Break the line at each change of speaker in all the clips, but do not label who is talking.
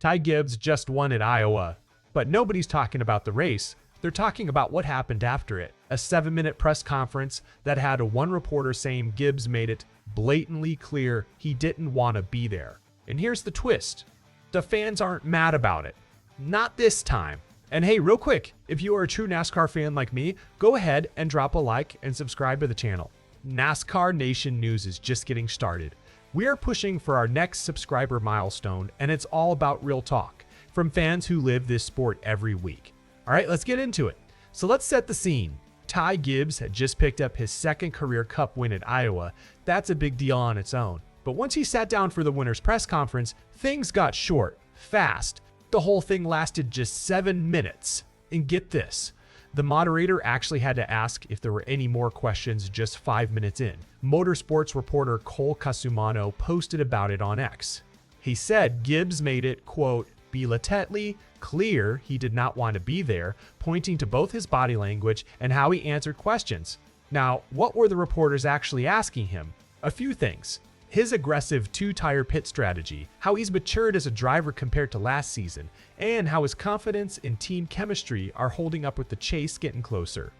Ty Gibbs just won at Iowa, but nobody's talking about the race. They're talking about what happened after it. A 7-minute press conference that had one reporter saying Gibbs made it blatantly clear he didn't want to be there. And here's the twist. The fans aren't mad about it. Not this time. And hey, real quick, if you are a true NASCAR fan like me, go ahead and drop a like and subscribe to the channel. NASCAR Nation news is just getting started. We are pushing for our next subscriber milestone, and it's all about real talk from fans who live this sport every week. All right, let's get into it. So let's set the scene. Ty Gibbs had just picked up his second career Cup win at Iowa. That's a big deal on its own. But once he sat down for the winner's press conference, things got short, fast. The whole thing lasted just 7 minutes. And get this, the moderator actually had to ask if there were any more questions just 5 minutes in. Motorsports reporter Cusumano posted about it on X. He said Gibbs made it, quote, blatantly clear he did not want to be there, pointing to both his body language and how he answered questions. Now, what were the reporters actually asking him? A few things. His aggressive two-tire pit strategy, how he's matured as a driver compared to last season, and how his confidence and team chemistry are holding up with the chase getting closer.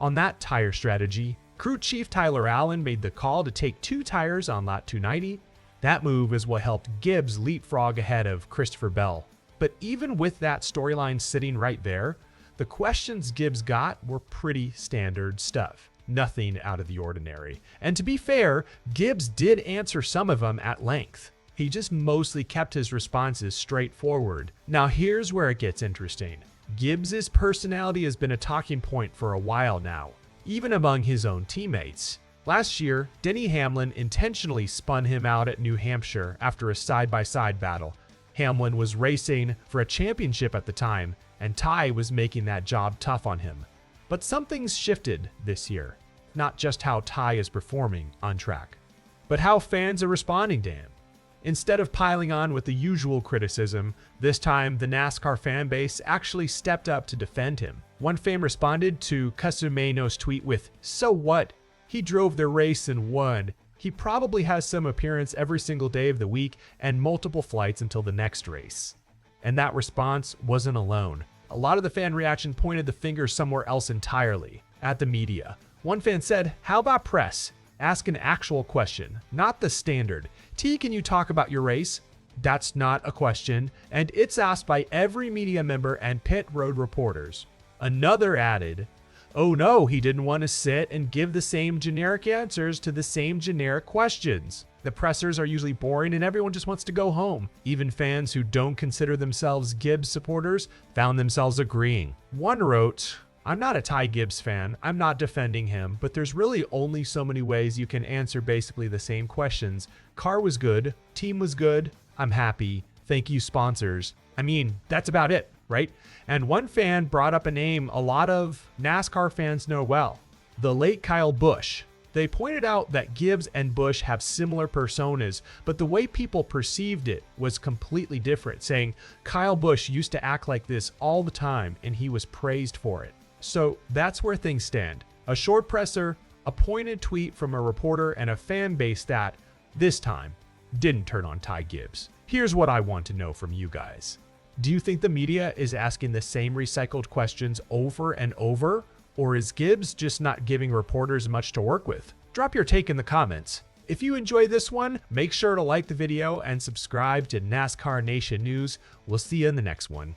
On that tire strategy, crew chief Tyler Allen made the call to take 2 tires on lap 290. That move is what helped Gibbs leapfrog ahead of Christopher Bell. But even with that storyline sitting right there, the questions Gibbs got were pretty standard stuff. Nothing out of the ordinary. And to be fair, Gibbs did answer some of them at length. He just mostly kept his responses straightforward. Now here's where it gets interesting. Gibbs's personality has been a talking point for a while now, even among his own teammates. Last year, Denny Hamlin intentionally spun him out at New Hampshire after a side-by-side battle. Hamlin was racing for a championship at the time, and Ty was making that job tough on him. But something's shifted this year. Not just how Ty is performing on track, but how fans are responding to him. Instead of piling on with the usual criticism, this time the NASCAR fan base actually stepped up to defend him. One fan responded to Cusumano's tweet with, "So what? He drove the race and won. He probably has some appearance every single day of the week and multiple flights until the next race." And that response wasn't alone. A lot of the fan reaction pointed the finger somewhere else entirely, at the media. One fan said, "How about press? Ask an actual question, not the standard. T, can you talk about your race?" That's not a question, and it's asked by every media member and pit road reporters. Another added, "Oh no, he didn't want to sit and give the same generic answers to the same generic questions. The pressers are usually boring and everyone just wants to go home." Even fans who don't consider themselves Gibbs supporters found themselves agreeing. One wrote, "I'm not a Ty Gibbs fan. I'm not defending him, but there's really only so many ways you can answer basically the same questions. Car was good. Team was good. I'm happy. Thank you, sponsors." I mean, that's about it, right? And one fan brought up a name a lot of NASCAR fans know well, the late Kyle Busch. They pointed out that Gibbs and Busch have similar personas, but the way people perceived it was completely different, saying Kyle Busch used to act like this all the time and he was praised for it. So that's where things stand. A short presser, a pointed tweet from a reporter, and a fan base that, this time, didn't turn on Ty Gibbs. Here's what I want to know from you guys. Do you think the media is asking the same recycled questions over and over? Or is Gibbs just not giving reporters much to work with? Drop your take in the comments. If you enjoyed this one, make sure to like the video and subscribe to NASCAR Nation News. We'll see you in the next one.